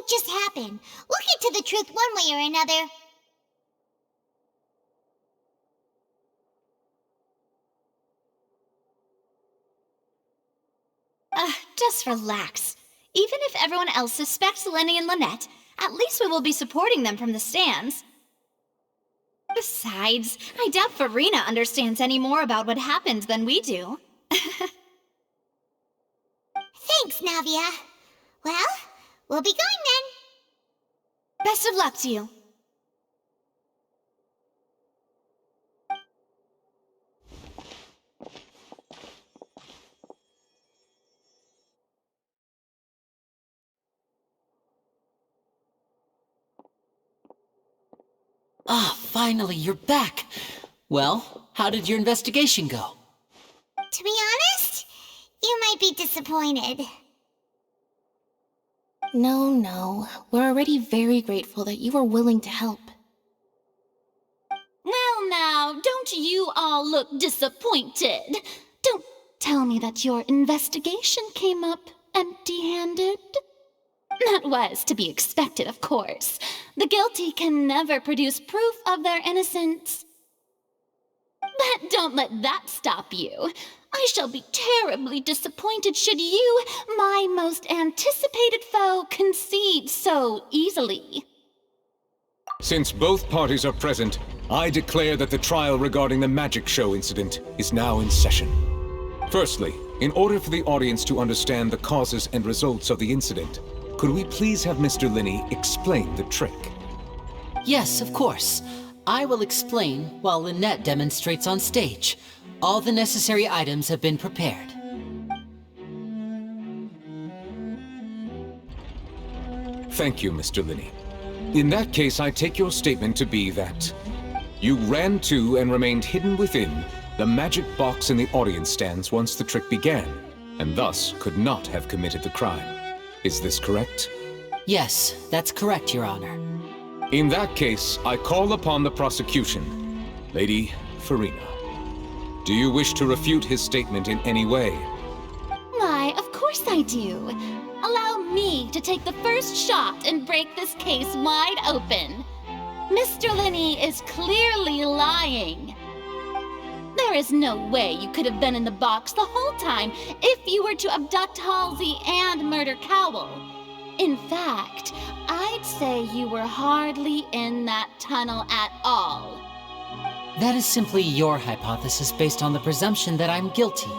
just happen. We'll get to the truth one way or another. Just relax. Even if everyone else suspects Lenny and Lynette, at least we will be supporting them from the stands. Besides, I doubt Farina understands any more about what happened than we do. Thanks, Navia. Well, we'll be going then. Best of luck to you. Finally, you're back. Well, how did your investigation go? To be honest, you might be disappointed. No. We're already very grateful that you were willing to help. Well now, don't you all look disappointed. Don't tell me that your investigation came up empty-handed. That was to be expected, of course. The guilty can never produce proof of their innocence. But don't let that stop you. I shall be terribly disappointed should you, my most anticipated foe, concede so easily. Since both parties are present, I declare that the trial regarding the magic show incident is now in session. Firstly, in order for the audience to understand the causes and results of the incident, could we please have Mr. Linney explain the trick? Yes, of course. I will explain while Lynette demonstrates on stage. All the necessary items have been prepared. Thank you, Mr. Linney. In that case, I take your statement to be that you ran to and remained hidden within the magic box in the audience stands once the trick began, and thus could not have committed the crime. Is this correct? Yes, that's correct, Your Honor. In that case, I call upon the prosecution. Lady Farina, do you wish to refute his statement in any way? Why, of course I do. Allow me to take the first shot and break this case wide open. Mr. Linney is clearly lying. There is no way you could have been in the box the whole time if you were to abduct Halsey and murder Cowell. In fact, I'd say you were hardly in that tunnel at all. That is simply your hypothesis based on the presumption that I'm guilty.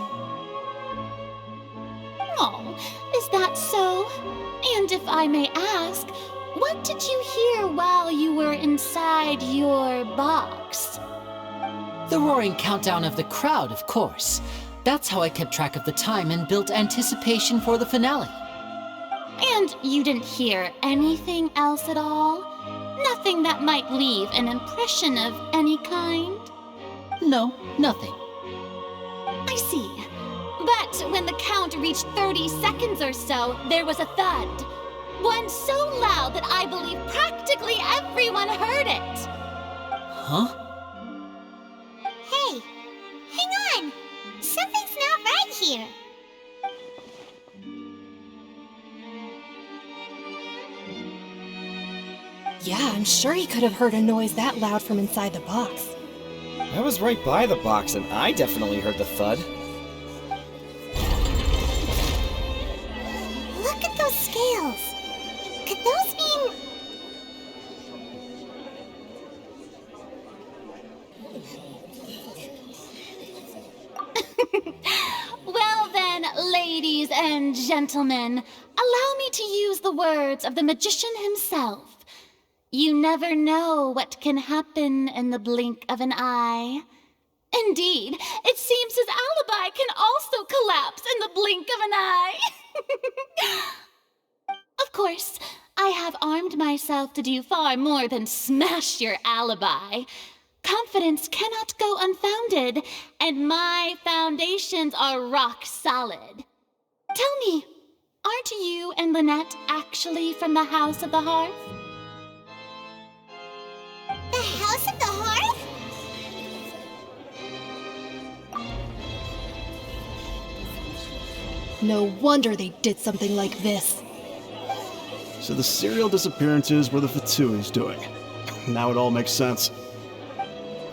Oh, is that so? And if I may ask, what did you hear while you were inside your box? The roaring countdown of the crowd, of course. That's how I kept track of the time and built anticipation for the finale. And you didn't hear anything else at all? Nothing that might leave an impression of any kind? No, nothing. I see. But when the count reached 30 seconds or so, there was a thud. One so loud that I believe practically everyone heard it. Huh? Hey, hang on! Something's not right here. Yeah, I'm sure he could have heard a noise that loud from inside the box. I was right by the box and I definitely heard the thud. Look at those scales. Could those mean... Well then, ladies and gentlemen, allow me to use the words of the magician himself. You never know what can happen in the blink of an eye. Indeed, it seems his alibi can also collapse in the blink of an eye. Of course, I have armed myself to do far more than smash your alibi. Confidence cannot go unfounded, and my foundations are rock solid. Tell me, aren't you and Lynette actually from the House of the Hearth? The House of the Hearth? No wonder they did something like this. So the serial disappearances were the Fatui's doing. Now it all makes sense.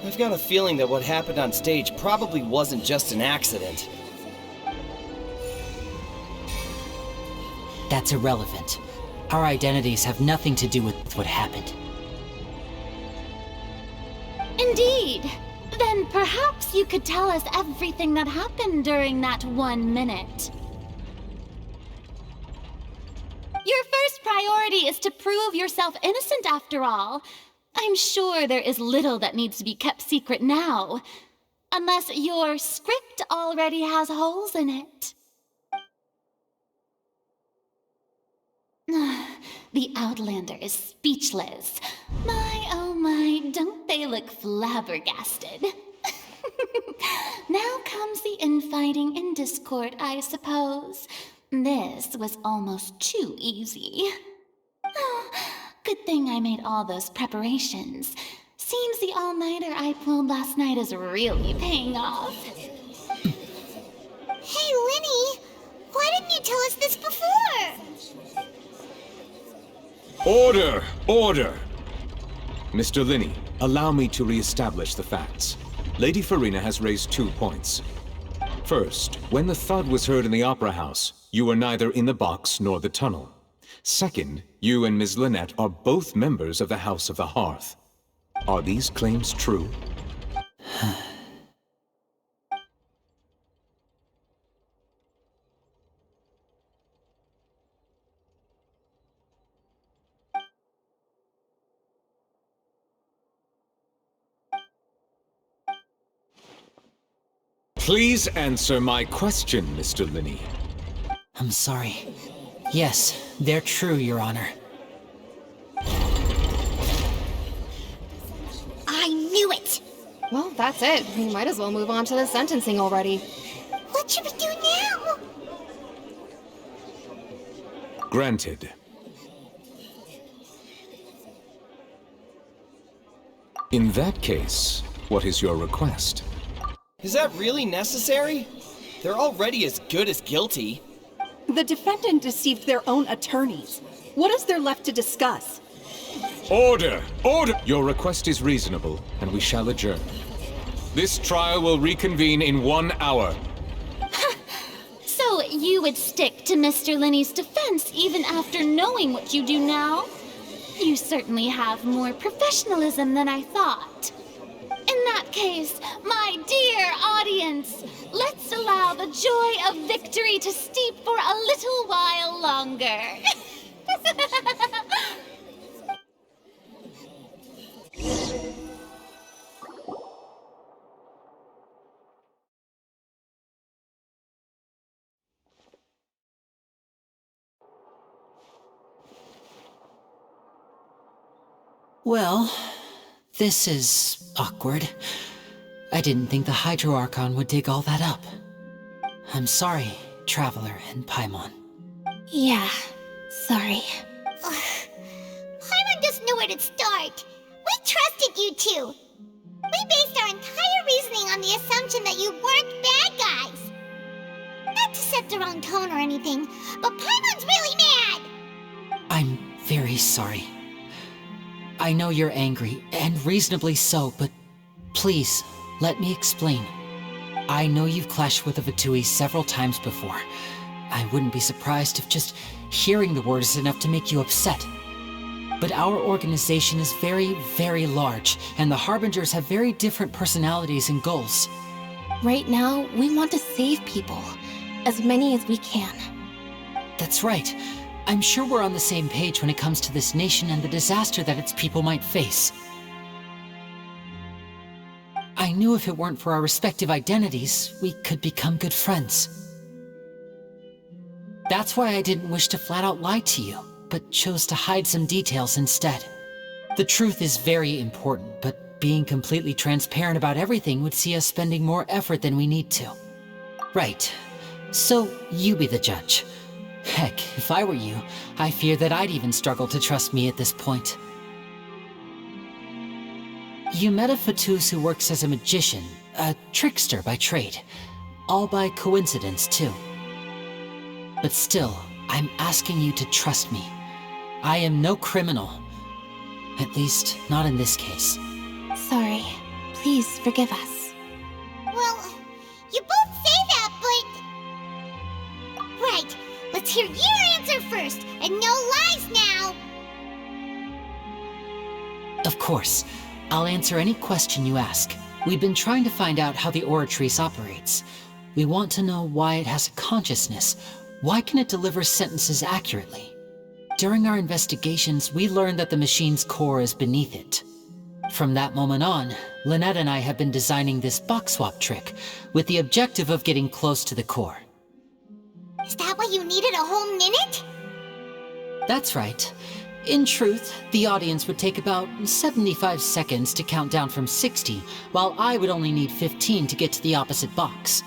I've got a feeling that what happened on stage probably wasn't just an accident. That's irrelevant. Our identities have nothing to do with what happened. Indeed. Then perhaps you could tell us everything that happened during that 1 minute. Your first priority is to prove yourself innocent after all. I'm sure there is little that needs to be kept secret now. Unless your script already has holes in it. The Outlander is speechless. My, oh my, don't they look flabbergasted? Now comes the infighting and discord, I suppose. This was almost too easy. Oh, good thing I made all those preparations. Seems the all-nighter I pulled last night is really paying off. Hey, Linny! Why didn't you tell us this before? Order! Order! Mr. Linney, allow me to re-establish the facts. Lady Farina has raised 2 points. First, when the thud was heard in the Opera House, you were neither in the box nor the tunnel. Second, you and Ms. Lynette are both members of the House of the Hearth. Are these claims true? Please answer my question, Mr. Linney. I'm sorry. Yes, they're true, Your Honor. I knew it! Well, that's it. We might as well move on to the sentencing already. What should we do now? Granted. In that case, what is your request? Is that really necessary? They're already as good as guilty. The defendant deceived their own attorneys. What is there left to discuss? Order! Order! Your request is reasonable, and we shall adjourn. This trial will reconvene in 1 hour. So you would stick to Mr. Linney's defense even after knowing what you do now? You certainly have more professionalism than I thought. In that case, my dear audience, let's allow the joy of victory to steep for a little while longer. Well, this is awkward. I didn't think the Hydro Archon would dig all that up. I'm sorry, Traveler and Paimon. Yeah, sorry. Paimon doesn't know where to start. We trusted you two. We based our entire reasoning on the assumption that you weren't bad guys. Not to set the wrong tone or anything, but Paimon's really mad! I'm very sorry. I know you're angry, and reasonably so, but please, let me explain. I know you've clashed with the Fatui several times before. I wouldn't be surprised if just hearing the word is enough to make you upset. But our organization is very, very large, and the Harbingers have very different personalities and goals. Right now, we want to save people. As many as we can. That's right. I'm sure we're on the same page when it comes to this nation and the disaster that its people might face. I knew if it weren't for our respective identities, we could become good friends. That's why I didn't wish to flat out lie to you, but chose to hide some details instead. The truth is very important, but being completely transparent about everything would see us spending more effort than we need to. Right. So, you be the judge. Heck, if I were you, I fear that I'd even struggle to trust me at this point. You met a Fatus who works as a magician, a trickster by trade. All by coincidence, too. But still, I'm asking you to trust me. I am no criminal. At least, not in this case. Sorry. Please forgive us. Well, you both say that, but... Right, let's hear your answer first, and no lies now! Of course. I'll answer any question you ask. We've been trying to find out how the Oratrice operates. We want to know why it has a consciousness. Why can it deliver sentences accurately? During our investigations, we learned that the machine's core is beneath it. From that moment on, Lynette and I have been designing this box swap trick, with the objective of getting close to the core. Is that why you needed a whole minute? That's right. In truth, the audience would take about 75 seconds to count down from 60, while I would only need 15 to get to the opposite box.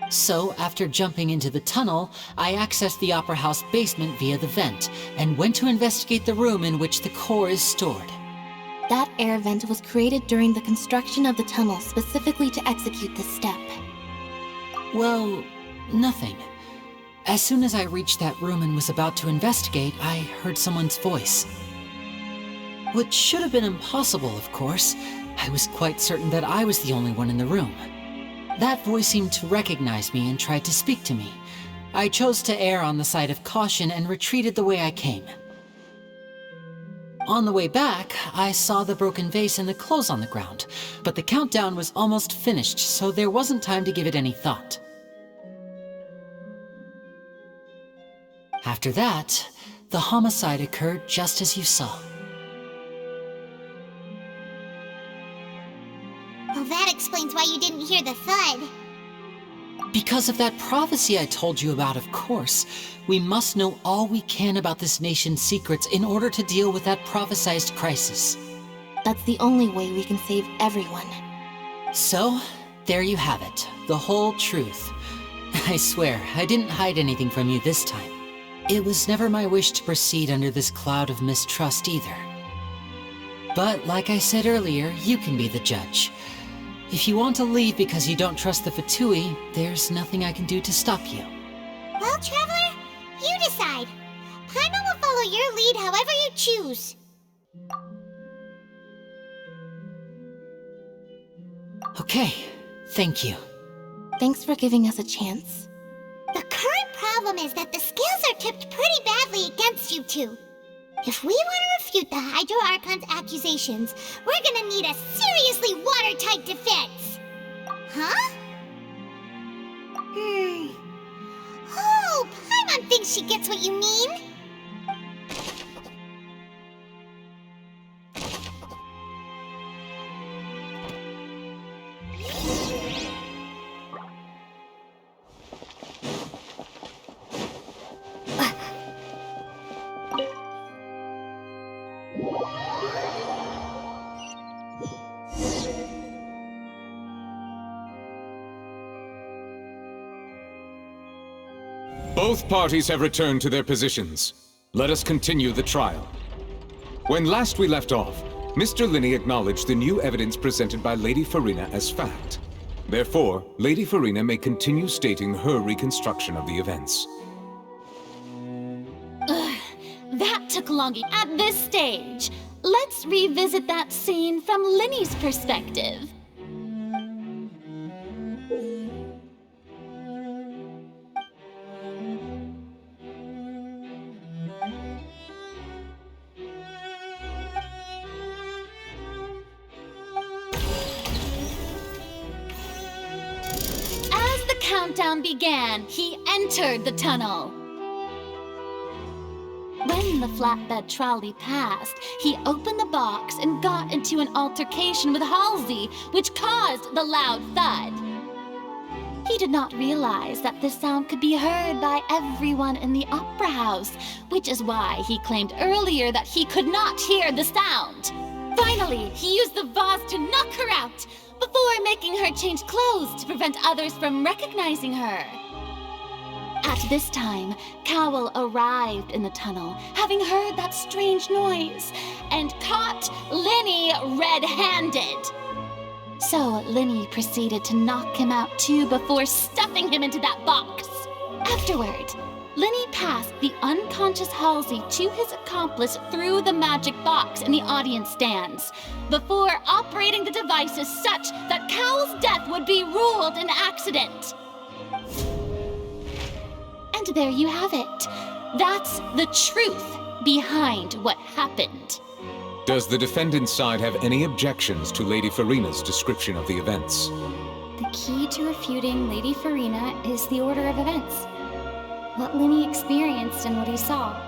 So, after jumping into the tunnel, I accessed the Opera House basement via the vent, and went to investigate the room in which the core is stored. That air vent was created during the construction of the tunnel specifically to execute this step. Well, nothing. As soon as I reached that room and was about to investigate, I heard someone's voice. Which should have been impossible, of course. I was quite certain that I was the only one in the room. That voice seemed to recognize me and tried to speak to me. I chose to err on the side of caution and retreated the way I came. On the way back, I saw the broken vase and the clothes on the ground, but the countdown was almost finished, so there wasn't time to give it any thought. After that, the homicide occurred just as you saw. Well, that explains why you didn't hear the thud. Because of that prophecy I told you about, of course. We must know all we can about this nation's secrets in order to deal with that prophesized crisis. That's the only way we can save everyone. So, there you have it. The whole truth. I swear, I didn't hide anything from you this time. It was never my wish to proceed under this cloud of mistrust either. But like I said earlier, you can be the judge. If you want to leave because you don't trust the Fatui, there's nothing I can do to stop you. Well, Traveler, you decide. Paimon will follow your lead however you choose. Okay, thank you. Thanks for giving us a chance. The current problem is that the scales are tipped pretty badly against you two. If we want to refute the Hydro Archon's accusations, we're gonna need a seriously watertight defense. Huh? Oh, Paimon thinks she gets what you mean. Both parties have returned to their positions. Let us continue the trial. When last we left off, Mr. Linney acknowledged the new evidence presented by Lady Farina as fact. Therefore, Lady Farina may continue stating her reconstruction of the events. That took long at this stage. Let's revisit that scene from Linney's perspective. As the countdown began, he entered the tunnel. When the flatbed trolley passed, he opened the box and got into an altercation with Halsey, which caused the loud thud. He did not realize that this sound could be heard by everyone in the Opera House, which is why he claimed earlier that he could not hear the sound. Finally, he used the vase to knock her out, before making her change clothes to prevent others from recognizing her. At this time, Cowell arrived in the tunnel, having heard that strange noise, and caught Linney red-handed. So Linney proceeded to knock him out too before stuffing him into that box. Afterward, Lenny passed the unconscious Halsey to his accomplice through the magic box in the audience stands, before operating the devices such that Cowell's death would be ruled an accident. And there you have it. That's the truth behind what happened. Does the defendant's side have any objections to Lady Farina's description of the events? The key to refuting Lady Farina is the order of events. What Lenny experienced and what he saw.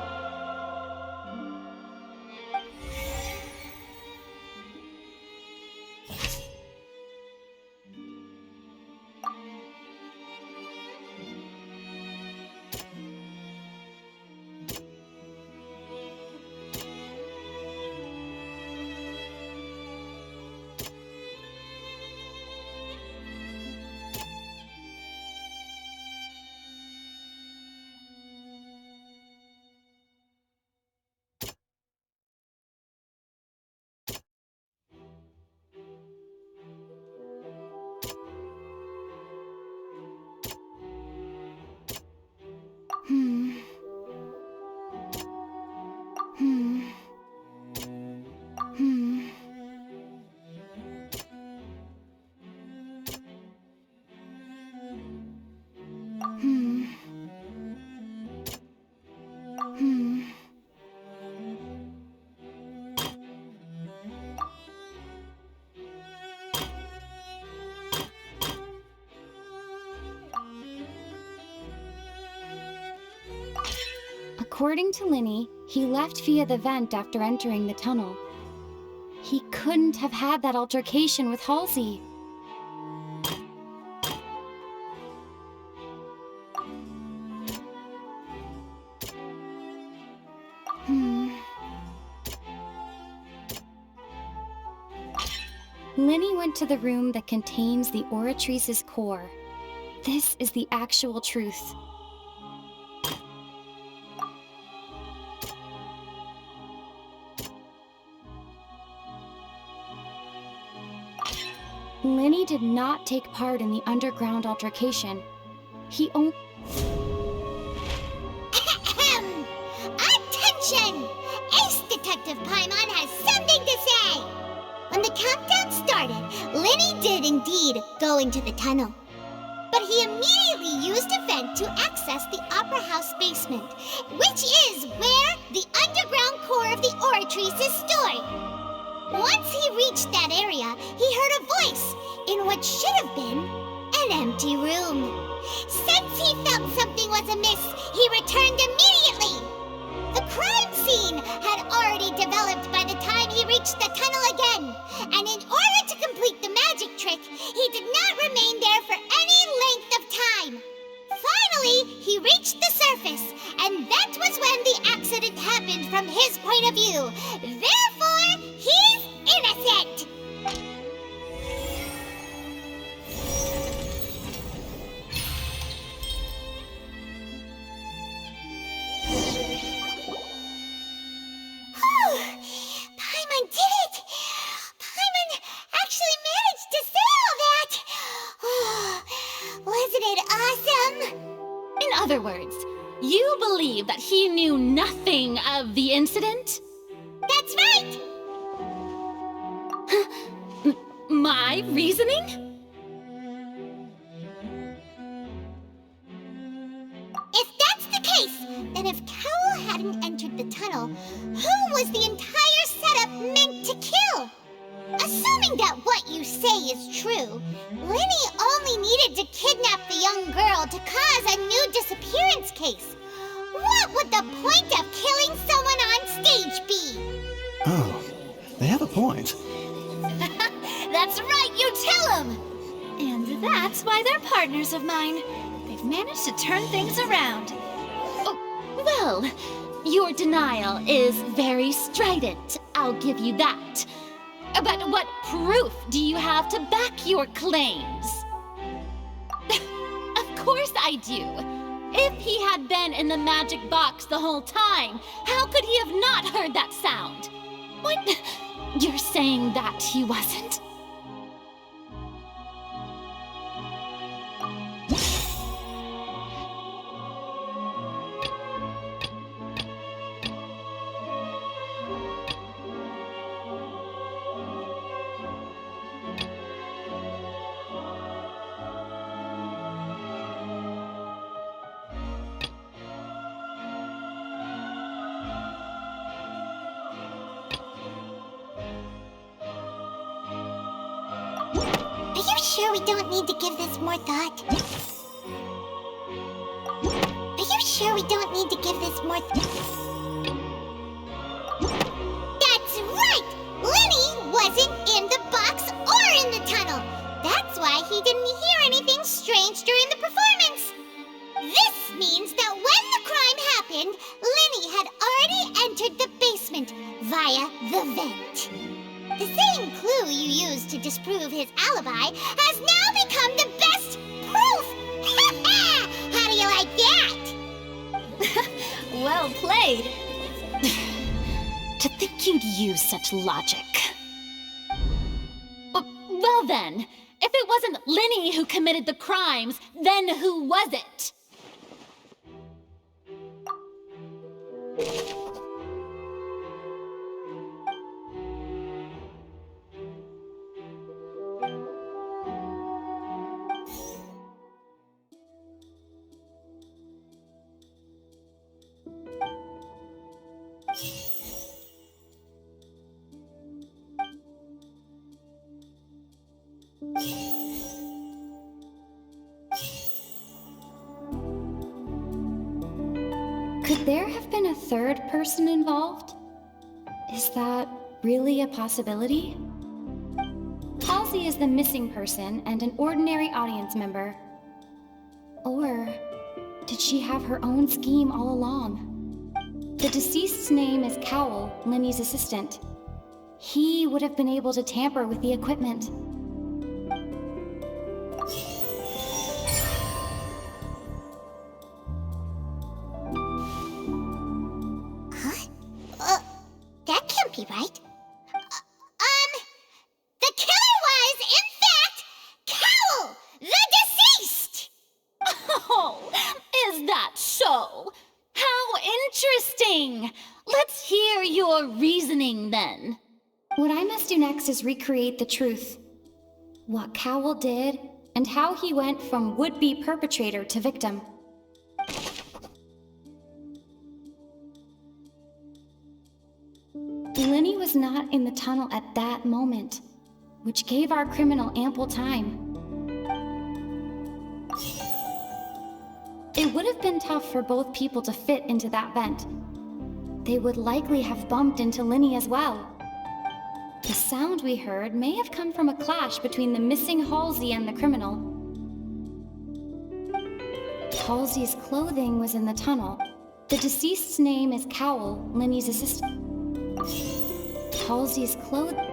According to Lenny, he left via the vent after entering the tunnel. He couldn't have had that altercation with Halsey. Lenny went to the room that contains the Oratrice's core. This is the actual truth. Lenny did not take part in the underground altercation. He only... Attention! Ace Detective Paimon has something to say! When the countdown started, Lenny did indeed go into the tunnel. But he immediately used a vent to access the Opera House basement, which is where the underground core of the Oratrice is stored. Once he reached that area, he heard a voice in what should have been an empty room. Since he felt something was amiss, he returned immediately. The crime scene had already developed by the time he reached the tunnel again, and in order to complete the magic trick, he did not remain there for any length of time. Finally, he reached the surface, and that was when the accident happened from his point of view. Therefore, he's innocent! Paimon did it! Paimon actually managed to say all that! Wasn't it awesome? In other words, you believe that he knew nothing of the incident? That's right! My reasoning? If that's the case, then if Cowell hadn't entered the tunnel, who was the entire setup meant to kill? Assuming that what you say is true, Lenny only needed to kidnap the young girl to cause a new disappearance case. What would the point of killing someone on stage be? Oh, they have a point. That's right, you tell him! And that's why they're partners of mine. They've managed to turn things around. Oh, well, your denial is very strident, I'll give you that. But what proof do you have to back your claims? Of course I do. If he had been in the magic box the whole time, how could he have not heard that sound? What? You're saying that he wasn't? sure we don't need to give this more thought? Are you sure we don't need to give this more That's right! Lenny wasn't in the box or in the tunnel. That's why he didn't hear anything strange during the performance. This means that when the crime happened, Lenny had already entered the basement via the vent. The same clue you used to disprove his alibi has now become the best proof! How do you like that? Well played. To think you'd use such logic. Well then, if it wasn't Lenny who committed the crimes, then who was it? Could there have been a third person involved? Is that really a possibility? Halsey is the missing person and an ordinary audience member. Or did she have her own scheme all along? The deceased's name is Cowell, Lenny's assistant. He would have been able to tamper with the equipment. That can't be right. The killer was, in fact, Cowell, the deceased! Oh, is that so? How interesting! Let's hear your reasoning then. What I must do next is recreate the truth. What Cowell did, and how he went from would-be perpetrator to victim. Lenny was not in the tunnel at that moment, which gave our criminal ample time. It would have been tough for both people to fit into that vent. They would likely have bumped into Lenny as well. The sound we heard may have come from a clash between the missing Halsey and the criminal. Halsey's clothing was in the tunnel. The deceased's name is Cowell, Lenny's assistant. Halsey's clothing.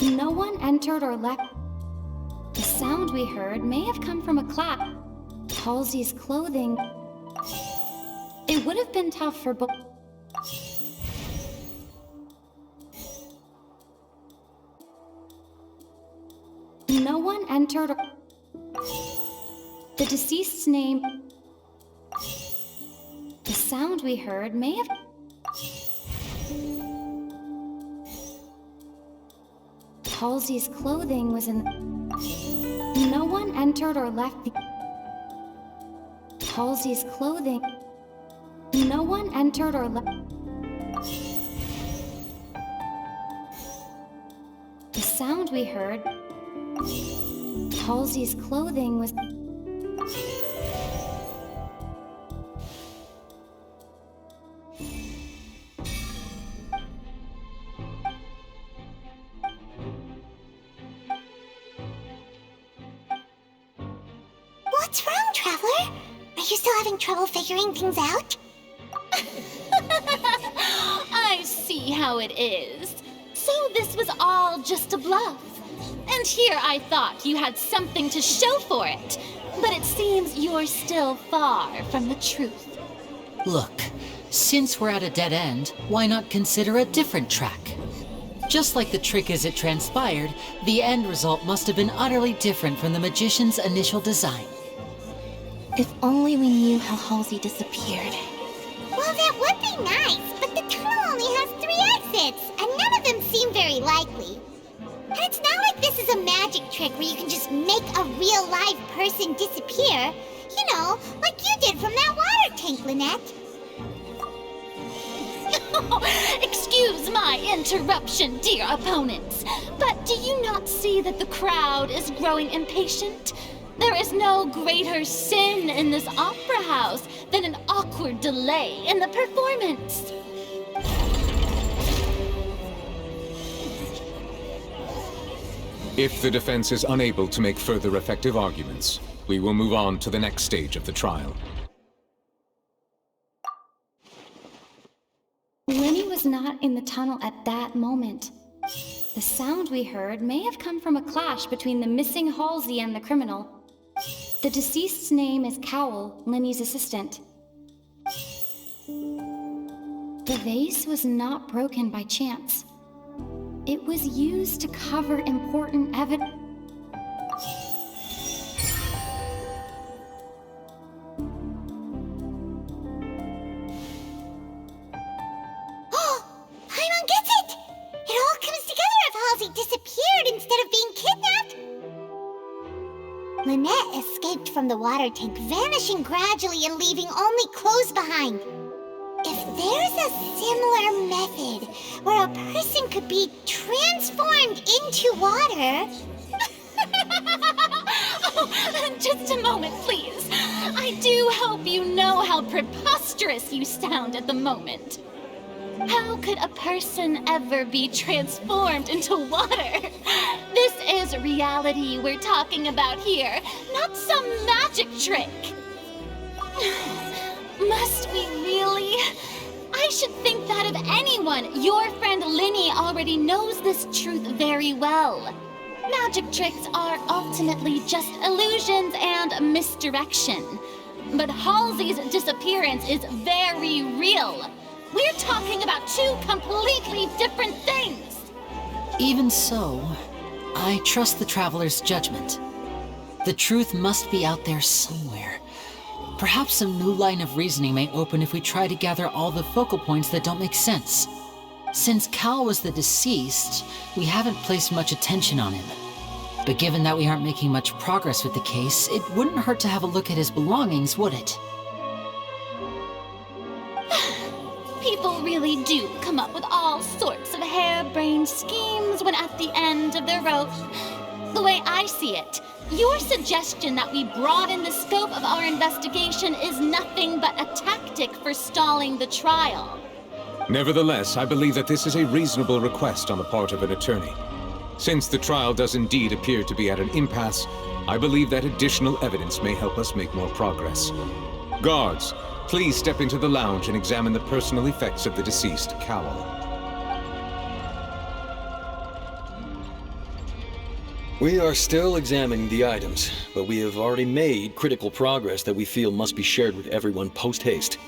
No one entered or left. The sound we heard may have come from a clap. Halsey's clothing. It would have been tough for both. No one entered or. The deceased's name. The sound we heard may have. Halsey's clothing was in. No one entered or left the. Halsey's clothing. No one entered or left. The sound we heard. Halsey's clothing was. What's wrong, Traveler? Are you still having trouble figuring things out? I see how it is. So this was all just a bluff. And here I thought you had something to show for it. But it seems you're still far from the truth. Look, since we're at a dead end, why not consider a different track? Just like the trick as it transpired, the end result must have been utterly different from the magician's initial design. If only we knew how Halsey disappeared. Well, that would be nice, but the tunnel only has 3 exits, and none of them seem very likely. And it's not like this is a magic trick where you can just make a real live person disappear. You know, like you did from that water tank, Lynette. Excuse my interruption, dear opponents, but do you not see that the crowd is growing impatient? There is no greater sin in this opera house than an awkward delay in the performance. If the defense is unable to make further effective arguments, we will move on to the next stage of the trial. Lenny was not in the tunnel at that moment. The sound we heard may have come from a clash between the missing Halsey and the criminal. The deceased's name is Cowell, Lenny's assistant. The vase was not broken by chance. It was used to cover important evidence. Paimon gets it! It all comes together if Halsey disappeared instead of being kidnapped. Lynette escaped from the water tank, vanishing gradually and leaving only clothes behind. If there's a similar method where a person could be transformed into water... Oh, just a moment, please. I do hope you know how preposterous you sound at the moment. How could a person ever be transformed into water? This is reality we're talking about here, not some magic trick. Must we really? I should think that of anyone. Your friend Linny already knows this truth very well. Magic tricks are ultimately just illusions and misdirection. But Halsey's disappearance is very real. We're talking about two completely different things. Even so, I trust the Traveler's judgment. The truth must be out there somewhere. Perhaps some new line of reasoning may open if we try to gather all the focal points that don't make sense. Since Cal was the deceased, we haven't placed much attention on him. But given that we aren't making much progress with the case, it wouldn't hurt to have a look at his belongings, would it? People really do come up with all sorts of harebrained schemes when at the end of their rope. The way I see it, your suggestion that we broaden the scope of our investigation is nothing but a tactic for stalling the trial. Nevertheless, I believe that this is a reasonable request on the part of an attorney. Since the trial does indeed appear to be at an impasse, I believe that additional evidence may help us make more progress. Guards, please step into the lounge and examine the personal effects of the deceased Cowell. We are still examining the items, but we have already made critical progress that we feel must be shared with everyone post-haste.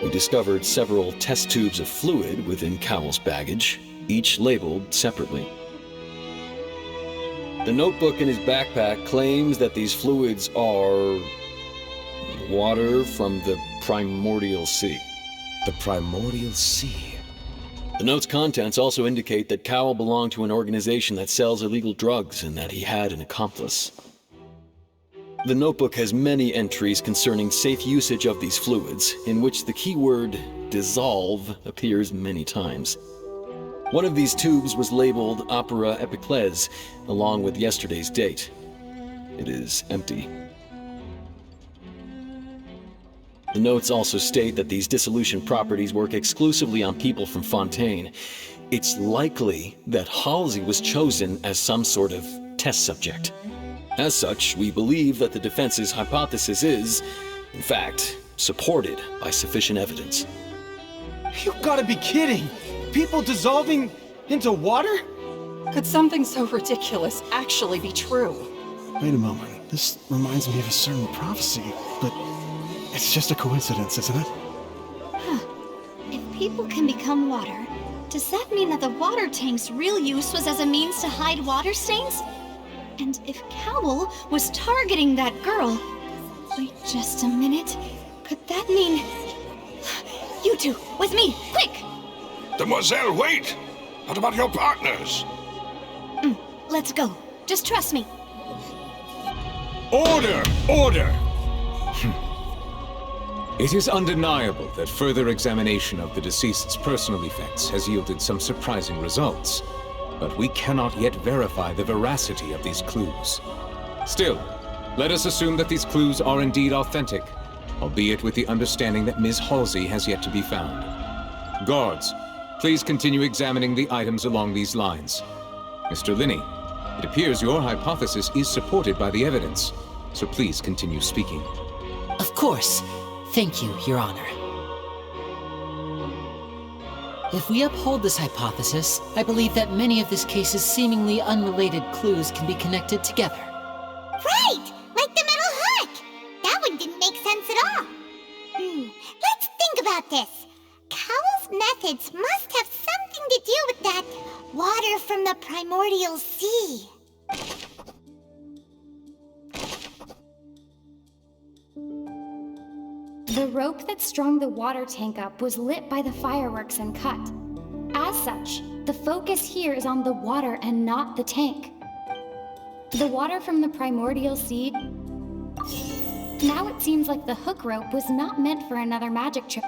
We discovered several test tubes of fluid within Cowell's baggage, each labeled separately. The notebook in his backpack claims that these fluids are water from the Primordial Sea. The Primordial Sea? The note's contents also indicate that Cowell belonged to an organization that sells illegal drugs and that he had an accomplice. The notebook has many entries concerning safe usage of these fluids, in which the keyword dissolve appears many times. One of these tubes was labeled Opera Epiclese, along with yesterday's date. It is empty. The notes also state that these dissolution properties work exclusively on people from Fontaine. It's likely that Halsey was chosen as some sort of test subject. As such, we believe that the defense's hypothesis is, in fact, supported by sufficient evidence. You gotta be kidding! People dissolving into water? Could something so ridiculous actually be true? Wait a moment. This reminds me of a certain prophecy, but it's just a coincidence, isn't it? Huh. If people can become water, does that mean that the water tank's real use was as a means to hide water stains? And if Cowell was targeting that girl... Wait just a minute. Could that mean... You two, with me, quick! Demoiselle, wait! What about your partners? Let's go. Just trust me. Order! Order! It is undeniable that further examination of the deceased's personal effects has yielded some surprising results, but we cannot yet verify the veracity of these clues. Still, let us assume that these clues are indeed authentic, albeit with the understanding that Ms. Halsey has yet to be found. Guards, please continue examining the items along these lines. Mr. Linney, it appears your hypothesis is supported by the evidence, so please continue speaking. Of course. Thank you, Your Honor. If we uphold this hypothesis, I believe that many of this case's seemingly unrelated clues can be connected together. Right! Like the metal hook! That one didn't make sense at all. Let's think about this. Cowell's methods must have something to do with that water from the primordial sea. The rope that strung the water tank up was lit by the fireworks and cut. As such, the focus here is on the water and not the tank. The water from the primordial sea. Now it seems like the hook rope was not meant for another magic trick.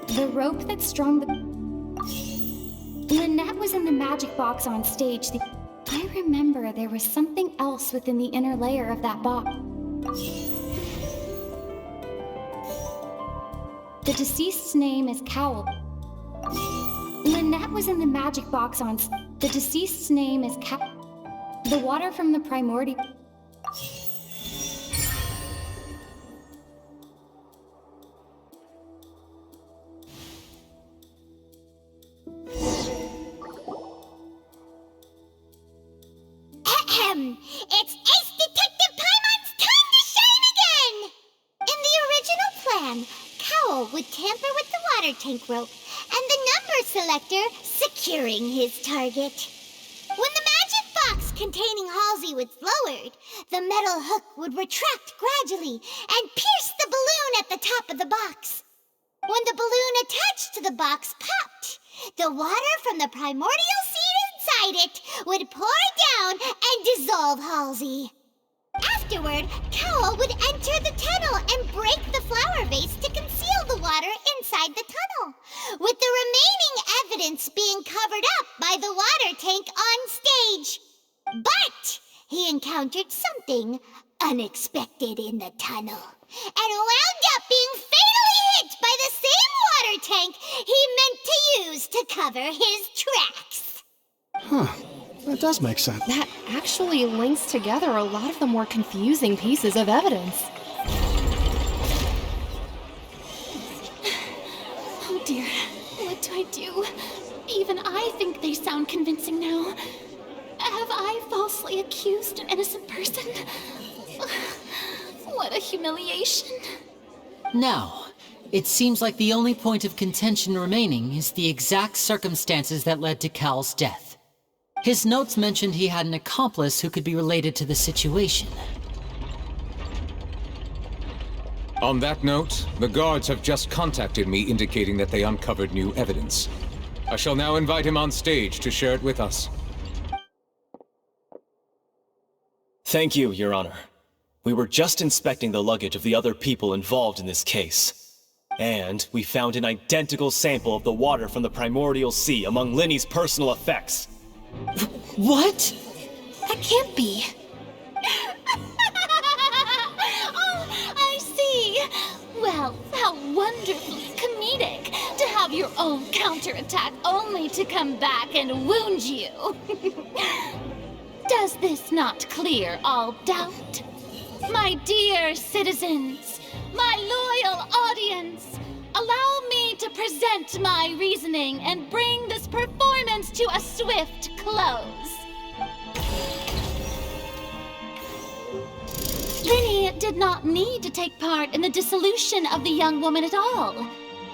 The rope that strung the... Lynette was in the magic box on stage. I remember there was something else within the inner layer of that box. The deceased's name is Cowell. Lynette was in the magic box on... The deceased's name is Cowell. The water from the primordial... It's Ace Detective Paimon's time to shine again! In the original plan, Cowell would tamper with the water tank rope and the number selector securing his target. When the magic box containing Halsey was lowered, the metal hook would retract gradually and pierce the balloon at the top of the box. When the balloon attached to the box popped, the water from the primordial seed inside it would pour down and dissolve Halsey. Afterward, Cowell would enter the tunnel and break the flower vase to conceal the water inside the tunnel, with the remaining evidence being covered up by the water tank on stage. But he encountered something unexpected in the tunnel, and wound up being fatally hit by the same water tank he meant to use to cover his tracks. Huh. That does make sense. That actually links together a lot of the more confusing pieces of evidence. Oh dear, what do I do? Even I think they sound convincing now. Have I falsely accused an innocent person? What a humiliation. Now, it seems like the only point of contention remaining is the exact circumstances that led to Cal's death. His notes mentioned he had an accomplice who could be related to the situation. On that note, the guards have just contacted me indicating that they uncovered new evidence. I shall now invite him on stage to share it with us. Thank you, Your Honor. We were just inspecting the luggage of the other people involved in this case. And we found an identical sample of the water from the primordial sea among Linny's personal effects. What? That can't be. Oh, I see. Well, how wonderfully comedic to have your own counterattack only to come back and wound you. Does this not clear all doubt? My dear citizens, my loyal audience, allow me to present my reasoning and bring this performance to a swift close. Linny did not need to take part in the dissolution of the young woman at all.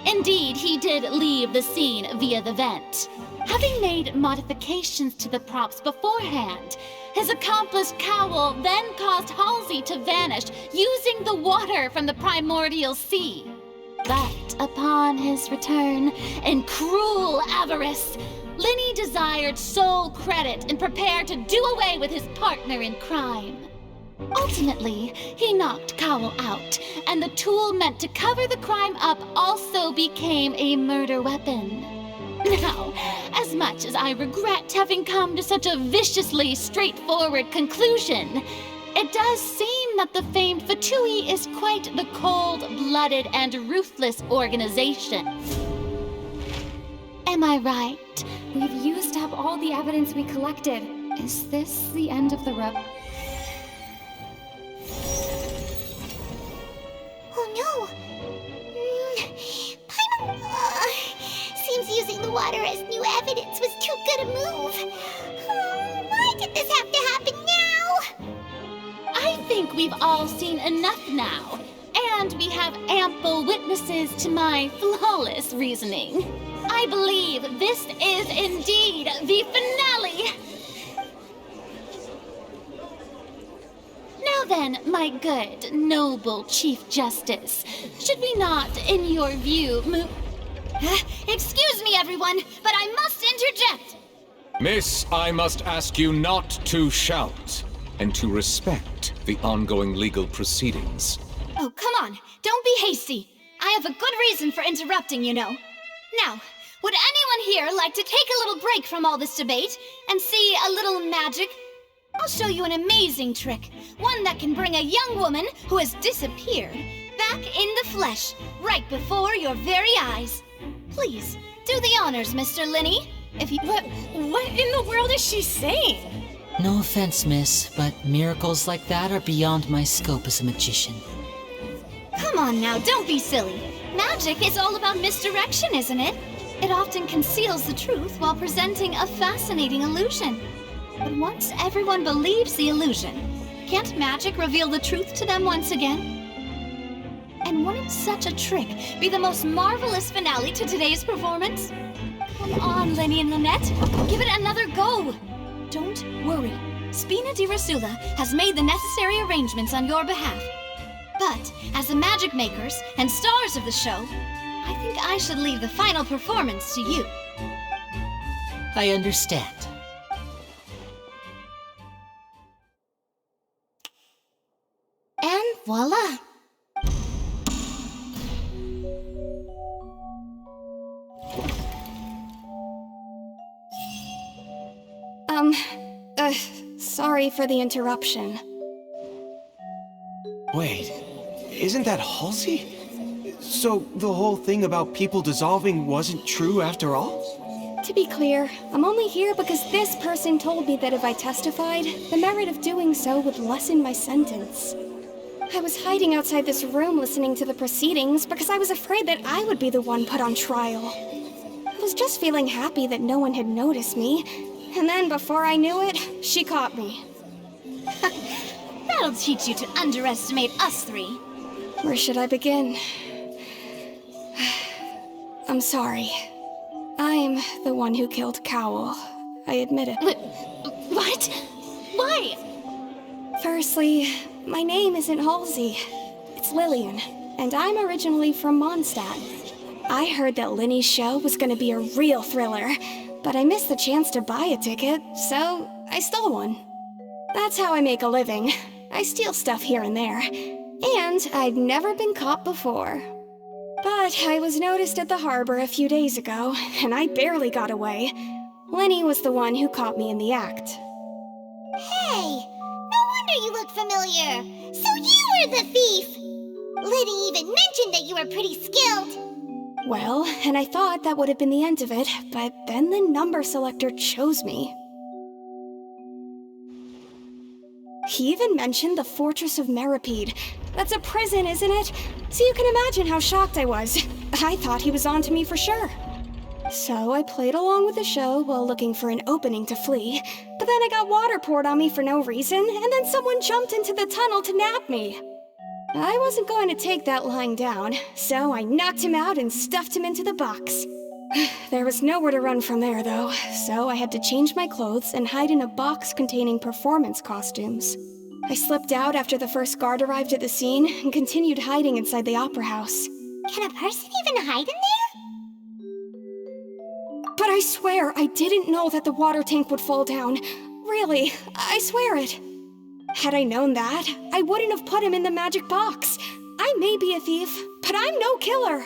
Indeed, he did leave the scene via the vent. Having made modifications to the props beforehand, his accomplice Cowell then caused Halsey to vanish using the water from the primordial sea. But upon his return, in cruel avarice, Linny desired sole credit and prepared to do away with his partner in crime. Ultimately, he knocked Cowell out, and the tool meant to cover the crime up also became a murder weapon. Now, as much as I regret having come to such a viciously straightforward conclusion, it does seem that the famed Fatui is quite the cold-blooded and ruthless organization. Am I right? We've used up all the evidence we collected. Is this the end of the rope? Oh no! Paimon seems using the water as new evidence was too good a move. Why did this have to happen now? I think we've all seen enough now, and we have ample witnesses to my flawless reasoning. I believe this is indeed the finale! Now then, my good, noble Chief Justice, should we not, in your view, Excuse me, everyone, but I must interject! Miss, I must ask you not to shout, and to respect the ongoing legal proceedings. Oh, come on, don't be hasty. I have a good reason for interrupting, you know. Now, would anyone here like to take a little break from all this debate and see a little magic? I'll show you an amazing trick, one that can bring a young woman who has disappeared back in the flesh, right before your very eyes. Please, do the honors, Mr. Linny. If you— What in the world is she saying? No offense, miss, but miracles like that are beyond my scope as a magician. Come on now, don't be silly. Magic is all about misdirection, isn't it? It often conceals the truth while presenting a fascinating illusion. But once everyone believes the illusion, can't magic reveal the truth to them once again? And wouldn't such a trick be the most marvelous finale to today's performance? Come on, Lenny and Lynette, give it another go. Don't worry, Spina di Rasula has made the necessary arrangements on your behalf. But as the magic makers and stars of the show, I think I should leave the final performance to you. I understand. And voila! Sorry for the interruption. Wait, isn't that Halsey? So the whole thing about people dissolving wasn't true after all? To be clear, I'm only here because this person told me that if I testified, the merit of doing so would lessen my sentence. I was hiding outside this room listening to the proceedings because I was afraid that I would be the one put on trial. I was just feeling happy that no one had noticed me, and then before I knew it, she caught me. That'll teach you to underestimate us three. Where should I begin? I'm sorry. I'm the one who killed Cowell. I admit it. What? Why? Firstly, my name isn't Halsey. It's Lillian, and I'm originally from Mondstadt. I heard that Linny's show was gonna be a real thriller, but I missed the chance to buy a ticket, so I stole one. That's how I make a living. I steal stuff here and there. And I'd never been caught before. But I was noticed at the harbor a few days ago, and I barely got away. Linny was the one who caught me in the act. Hey, no wonder you look familiar. So you were the thief. Liddy even mentioned that you were pretty skilled. Well, and I thought that would have been the end of it, but then the number selector chose me. He even mentioned the Fortress of Meripede. That's a prison, isn't it? So you can imagine how shocked I was. I thought he was on to me for sure. So I played along with the show while looking for an opening to flee, but then I got water poured on me for no reason, and then someone jumped into the tunnel to nab me. I wasn't going to take that lying down, so I knocked him out and stuffed him into the box. There was nowhere to run from there, though, so I had to change my clothes and hide in a box containing performance costumes. I slipped out after the first guard arrived at the scene and continued hiding inside the opera house. Can a person even hide in there? But I swear I didn't know that the water tank would fall down. Really, I swear it. Had I known that, I wouldn't have put him in the magic box. I may be a thief, but I'm no killer.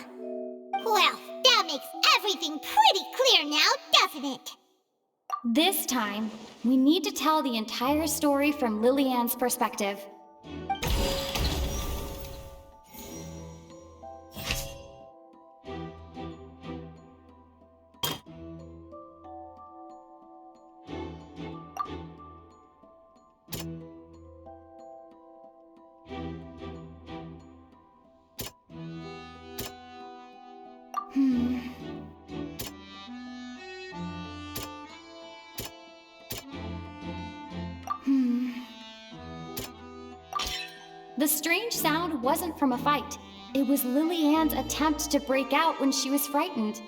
Well, that makes everything pretty clear now, doesn't it? This time, we need to tell the entire story from Lily-Ann's perspective. The strange sound wasn't from a fight. It was Lily-Ann's attempt to break out when she was frightened.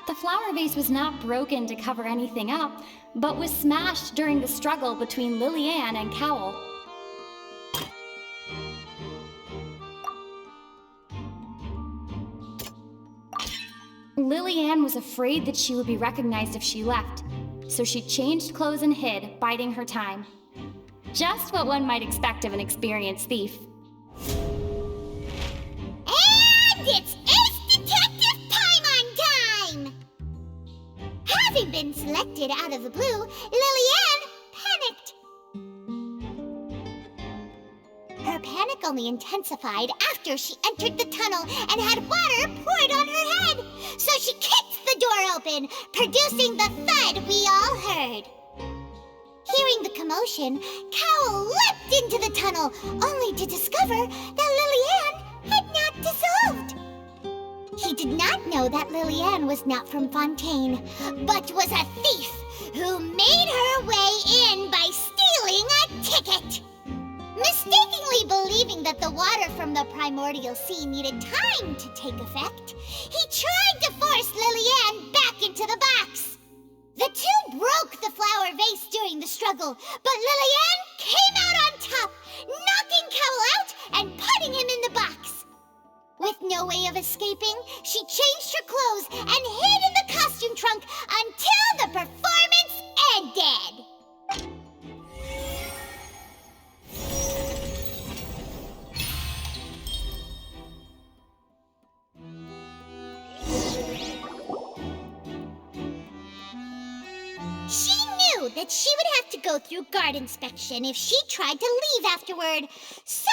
The flower vase was not broken to cover anything up, but was smashed during the struggle between Lily-Ann and Cowell. Lily-Ann was afraid that she would be recognized if she left, so she changed clothes and hid, biding her time. Just what one might expect of an experienced thief. And it's Ace Detective Paimon time! Having been selected out of the blue, Lily-Ann panicked. Her panic only intensified after she entered the tunnel and had water poured on her head. So she kicked the door open, producing the thud we all heard. Hearing the commotion, Cowell leapt into the tunnel, only to discover that Lily-Ann had not dissolved. He did not know that Lily-Ann was not from Fontaine, but was a thief who made her way in by stealing a ticket. Mistakenly believing that the water from the primordial sea needed time to take effect, he tried to force Lily-Ann back into the box. The two broke the flower vase during the struggle, but Lily-Ann came out on top, knocking Cowell out and putting him in the box. With no way of escaping, she changed her clothes and hid in the costume trunk until the performance ended. She knew that she would have to go through guard inspection if she tried to leave afterward. So,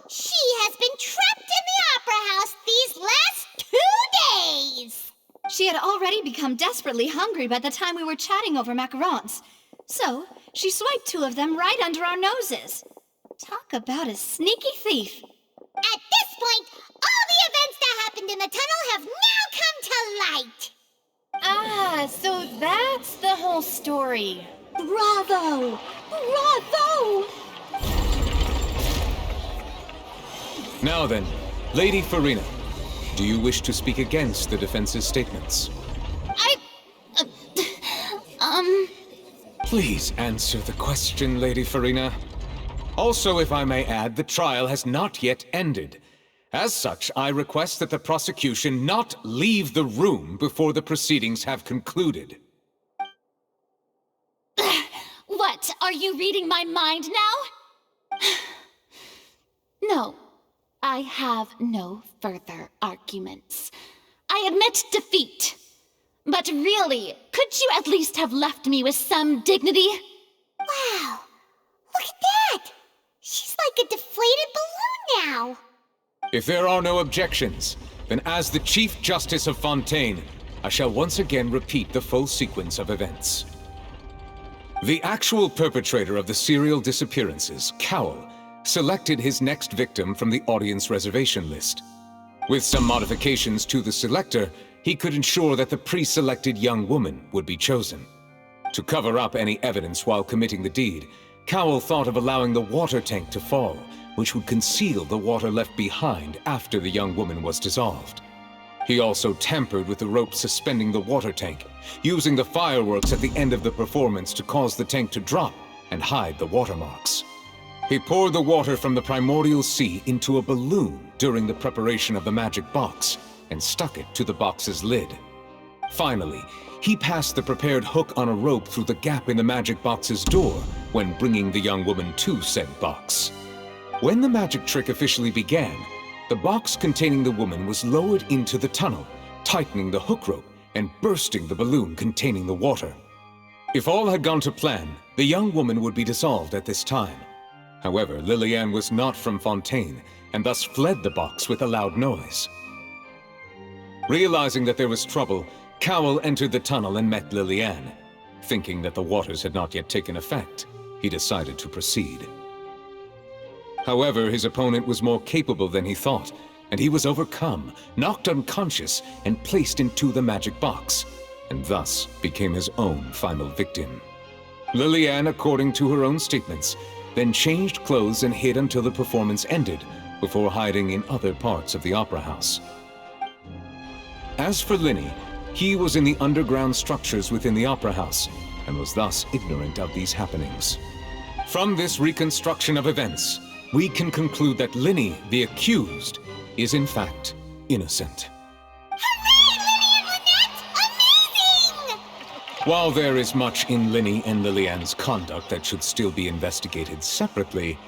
she has been trapped in the Opera House these last 2 days. She had already become desperately hungry by the time we were chatting over macarons. So, she swiped 2 of them right under our noses. Talk about a sneaky thief. At this point, all the events that happened in the tunnel have now come to light. Ah, so that's the whole story. Bravo! Bravo! Now then, Lady Furina, do you wish to speak against the defense's statements? Please answer the question, Lady Furina. Also, if I may add, the trial has not yet ended. As such, I request that the prosecution not leave the room before the proceedings have concluded. What? Are you reading my mind now? No, I have no further arguments. I admit defeat. But really, could you at least have left me with some dignity? Wow, look at that! She's like a deflated balloon now. If there are no objections, then as the Chief Justice of Fontaine, I shall once again repeat the full sequence of events. The actual perpetrator of the serial disappearances, Cowell, selected his next victim from the audience reservation list. With some modifications to the selector, he could ensure that the pre-selected young woman would be chosen. To cover up any evidence while committing the deed, Cowell thought of allowing the water tank to fall, which would conceal the water left behind after the young woman was dissolved. He also tampered with the rope suspending the water tank, using the fireworks at the end of the performance to cause the tank to drop and hide the watermarks. He poured the water from the primordial sea into a balloon during the preparation of the magic box and stuck it to the box's lid. Finally, he passed the prepared hook on a rope through the gap in the magic box's door when bringing the young woman to said box. When the magic trick officially began, the box containing the woman was lowered into the tunnel, tightening the hook rope and bursting the balloon containing the water. If all had gone to plan, the young woman would be dissolved at this time. However, Lillian was not from Fontaine, and thus fled the box with a loud noise. Realizing that there was trouble, Cowell entered the tunnel and met Lillian. Thinking that the waters had not yet taken effect, he decided to proceed. However, his opponent was more capable than he thought, and he was overcome, knocked unconscious, and placed into the magic box, and thus became his own final victim. Lillian, according to her own statements, then changed clothes and hid until the performance ended, before hiding in other parts of the opera house. As for Linny, he was in the underground structures within the opera house, and was thus ignorant of these happenings. From this reconstruction of events, we can conclude that Linny, the accused, is in fact innocent. While there is much in Linny and Lillian's conduct that should still be investigated separately,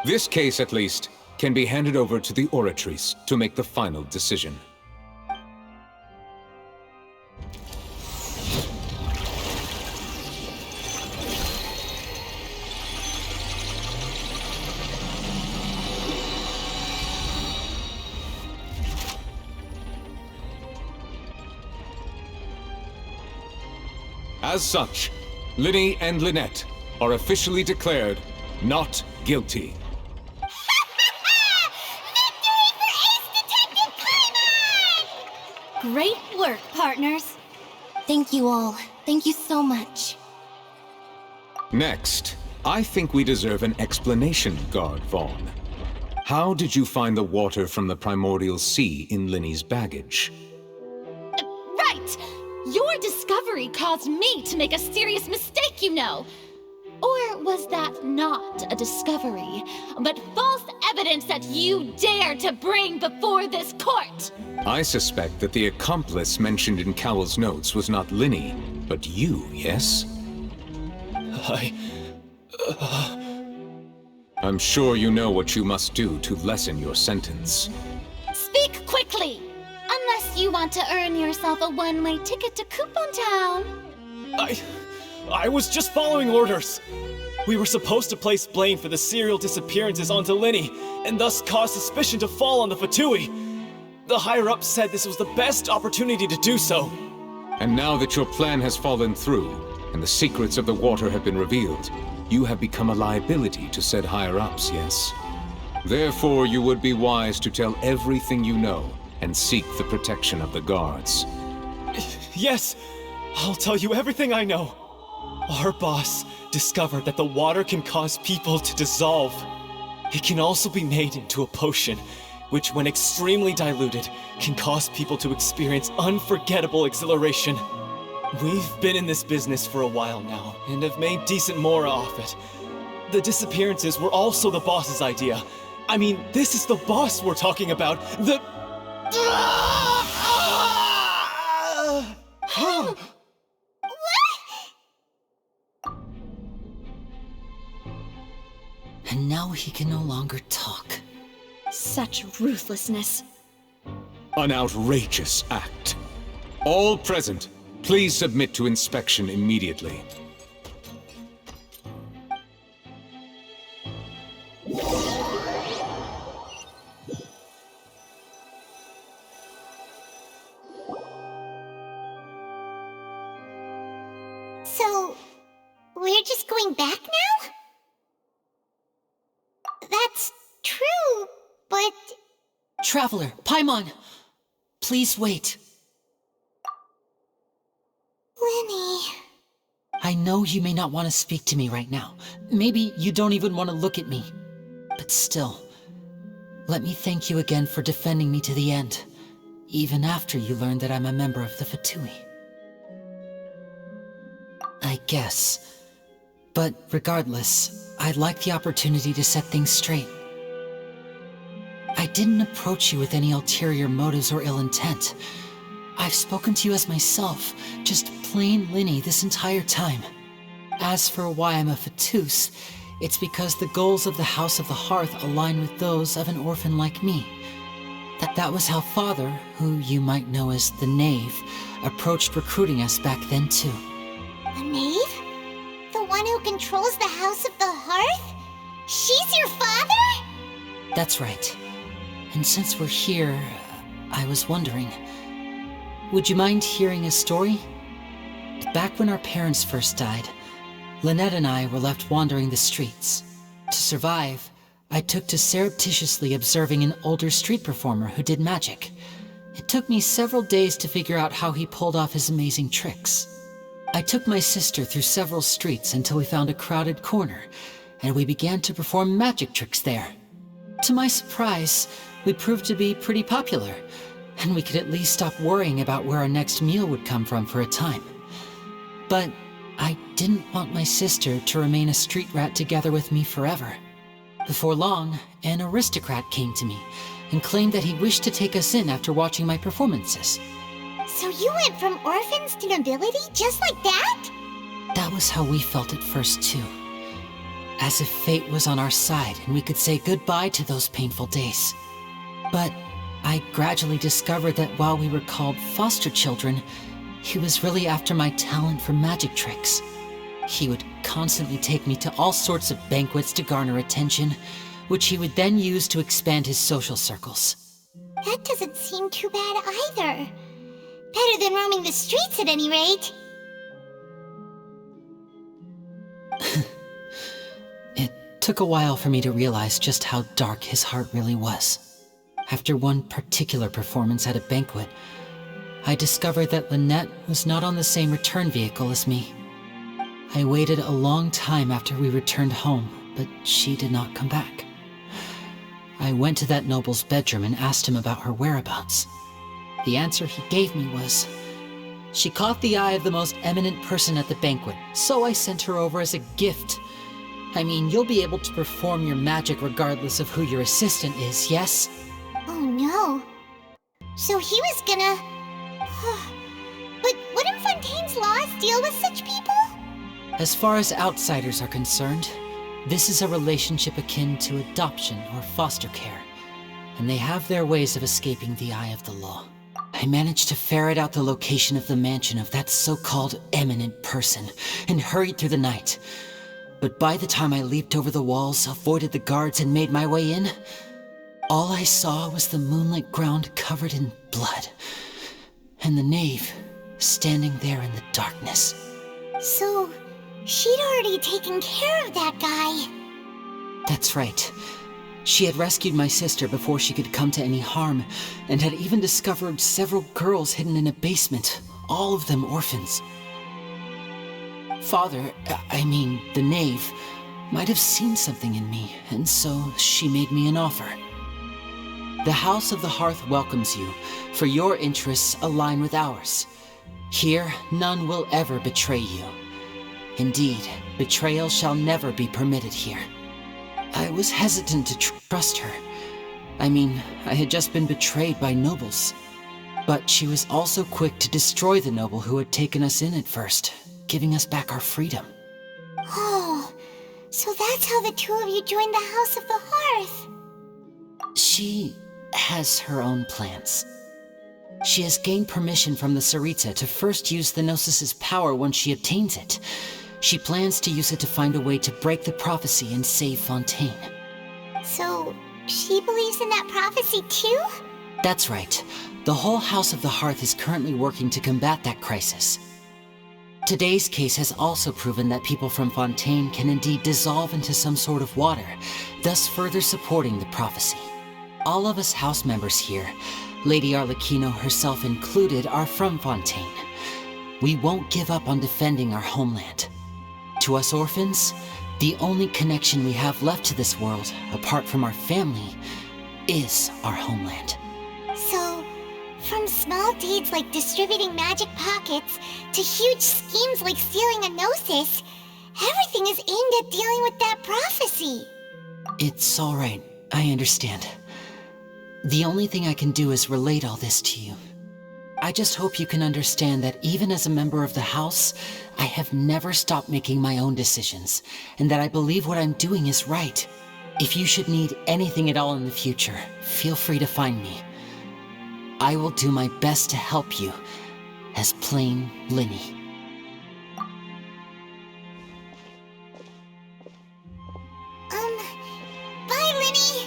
this case, at least, can be handed over to the Oratrice to make the final decision. As such, Linny and Lynette are officially declared not guilty. Great work, partners. Thank you all. Thank you so much. Next, I think we deserve an explanation, Guard Vaughn. How did you find the water from the primordial sea in Linny's baggage? Right! Your discovery caused me to make a serious mistake, you know. Or was that not a discovery, but false evidence that you dare to bring before this court? I suspect that the accomplice mentioned in Cowell's notes was not Linny, but you, yes? I'm sure you know what you must do to lessen your sentence. Speak quickly! Unless you want to earn yourself a one-way ticket to Coupon Town. I was just following orders. We were supposed to place blame for the serial disappearances onto Linny, and thus cause suspicion to fall on the Fatui. The higher-ups said this was the best opportunity to do so. And now that your plan has fallen through, and the secrets of the water have been revealed, you have become a liability to said higher-ups, yes? Therefore, you would be wise to tell everything you know, and seek the protection of the guards. Yes, I'll tell you everything I know. Our boss discovered that the water can cause people to dissolve. It can also be made into a potion, which when extremely diluted, can cause people to experience unforgettable exhilaration. We've been in this business for a while now, and have made decent more off it. The disappearances were also the boss's idea. I mean, this is the boss we're talking about. The... And now he can no longer talk. Such ruthlessness. An outrageous act. All present, please submit to inspection immediately. So, we're just going back now? That's true, but... Traveler, Paimon! Please wait. Linny... I know you may not want to speak to me right now. Maybe you don't even want to look at me. But still, let me thank you again for defending me to the end, even after you learned that I'm a member of the Fatui. I guess. But regardless, I'd like the opportunity to set things straight. I didn't approach you with any ulterior motives or ill intent. I've spoken to you as myself, just plain Lyney this entire time. As for why I'm a Fatus, it's because the goals of the House of the Hearth align with those of an orphan like me. That was how Father, who you might know as the Knave, approached recruiting us back then too. The Knave? The one who controls the House of the Hearth? She's your father? That's right. And since we're here, I was wondering, would you mind hearing a story? Back when our parents first died, Lynette and I were left wandering the streets. To survive, I took to surreptitiously observing an older street performer who did magic. It took me several days to figure out how he pulled off his amazing tricks. I took my sister through several streets until we found a crowded corner, and we began to perform magic tricks there. To my surprise, we proved to be pretty popular, and we could at least stop worrying about where our next meal would come from for a time. But I didn't want my sister to remain a street rat together with me forever. Before long, an aristocrat came to me and claimed that he wished to take us in after watching my performances. So you went from orphans to nobility just like that? That was how we felt at first too. As if fate was on our side and we could say goodbye to those painful days. But I gradually discovered that while we were called foster children, he was really after my talent for magic tricks. He would constantly take me to all sorts of banquets to garner attention, which he would then use to expand his social circles. That doesn't seem too bad either. Better than roaming the streets at any rate. It took a while for me to realize just how dark his heart really was. After one particular performance at a banquet, I discovered that Lynette was not on the same return vehicle as me. I waited a long time after we returned home, but she did not come back. I went to that noble's bedroom and asked him about her whereabouts. The answer he gave me was, she caught the eye of the most eminent person at the banquet, so I sent her over as a gift. I mean, you'll be able to perform your magic regardless of who your assistant is, yes? Oh no. So he was gonna... But wouldn't Fontaine's laws deal with such people? As far as outsiders are concerned, this is a relationship akin to adoption or foster care, and they have their ways of escaping the eye of the law. I managed to ferret out the location of the mansion of that so-called eminent person and hurried through the night. But by the time I leaped over the walls, avoided the guards, and made my way in, all I saw was the moonlit ground covered in blood, and the Knave standing there in the darkness. So, she'd already taken care of that guy. That's right. She had rescued my sister before she could come to any harm, and had even discovered several girls hidden in a basement, all of them orphans. Father, the Knave, might have seen something in me, and so she made me an offer. The House of the Hearth welcomes you, for your interests align with ours. Here, none will ever betray you. Indeed, betrayal shall never be permitted here. I was hesitant to trust her. I had just been betrayed by nobles. But she was also quick to destroy the noble who had taken us in at first, giving us back our freedom. Oh, so that's how the two of you joined the House of the Hearth. She has her own plans. She has gained permission from the Tsaritsa to first use the Gnosis' power once she obtains it. She plans to use it to find a way to break the prophecy and save Fontaine. So, she believes in that prophecy too? That's right. The whole House of the Hearth is currently working to combat that crisis. Today's case has also proven that people from Fontaine can indeed dissolve into some sort of water, thus further supporting the prophecy. All of us house members here, Lady Arlecchino herself included, are from Fontaine. We won't give up on defending our homeland. To us orphans, the only connection we have left to this world, apart from our family, is our homeland. So, from small deeds like distributing magic pockets to huge schemes like stealing a Gnosis, Everything is aimed at dealing with that prophecy. It's all right. I understand. The only thing I can do is relate all this to you. I just hope you can understand that even as a member of the House, I have never stopped making my own decisions, and that I believe what I'm doing is right. If you should need anything at all in the future, feel free to find me. I will do my best to help you, as plain Lyney. Bye, Lyney.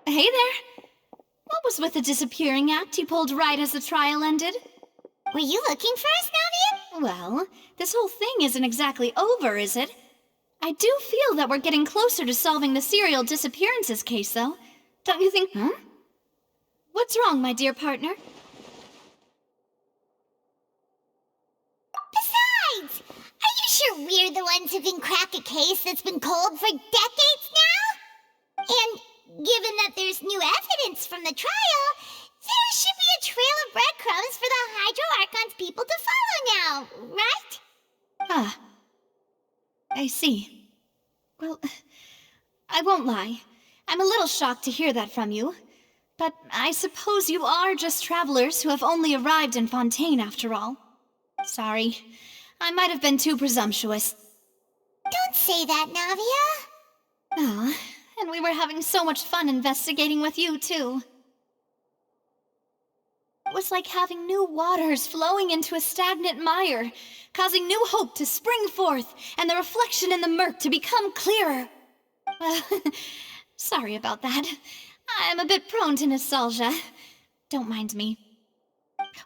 Hey there. What was with the disappearing act you pulled right as the trial ended? Were you looking for us, Navian? Well, this whole thing isn't exactly over, is it? I do feel that we're getting closer to solving the serial disappearances case, though. Don't you think? Huh? What's wrong, my dear partner? Besides, are you sure we're the ones who can crack a case that's been cold for decades now? And given that there's new evidence from the trial, there should be a trail of breadcrumbs for the Hydro Archon's people to follow now, right? Ah. I see. Well, I won't lie. I'm a little shocked to hear that from you. But I suppose you are just travelers who have only arrived in Fontaine after all. Sorry. I might have been too presumptuous. Don't say that, Navia. Ah, and we were having so much fun investigating with you, too. It was like having new waters flowing into a stagnant mire, causing new hope to spring forth, and the reflection in the murk to become clearer. Sorry about that. I'm a bit prone to nostalgia. Don't mind me.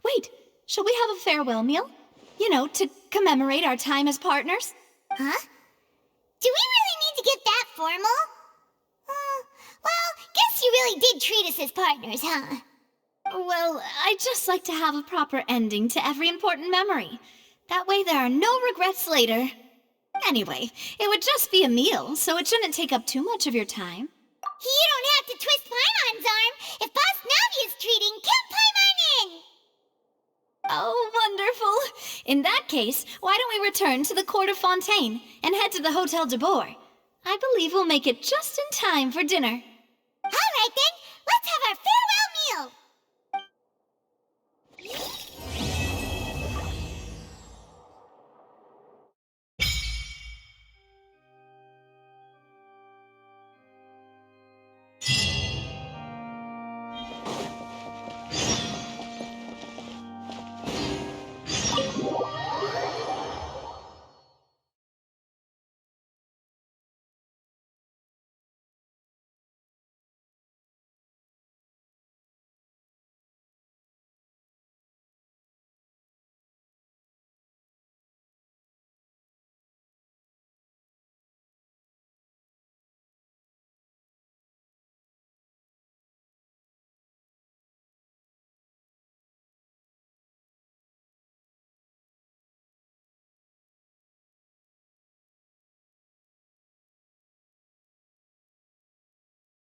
Wait, shall we have a farewell meal? You know, to commemorate our time as partners? Huh? Do we really need to get that formal? Well, guess you really did treat us as partners, huh? Well, I'd just like to have a proper ending to every important memory. That way there are no regrets later. Anyway, it would just be a meal, so it shouldn't take up too much of your time. You don't have to twist Paimon's arm. If Boss Navi is treating, count Paimon in! Oh, wonderful. In that case, why don't we return to the Court of Fontaine and head to the Hotel de Boer? I believe we'll make it just in time for dinner.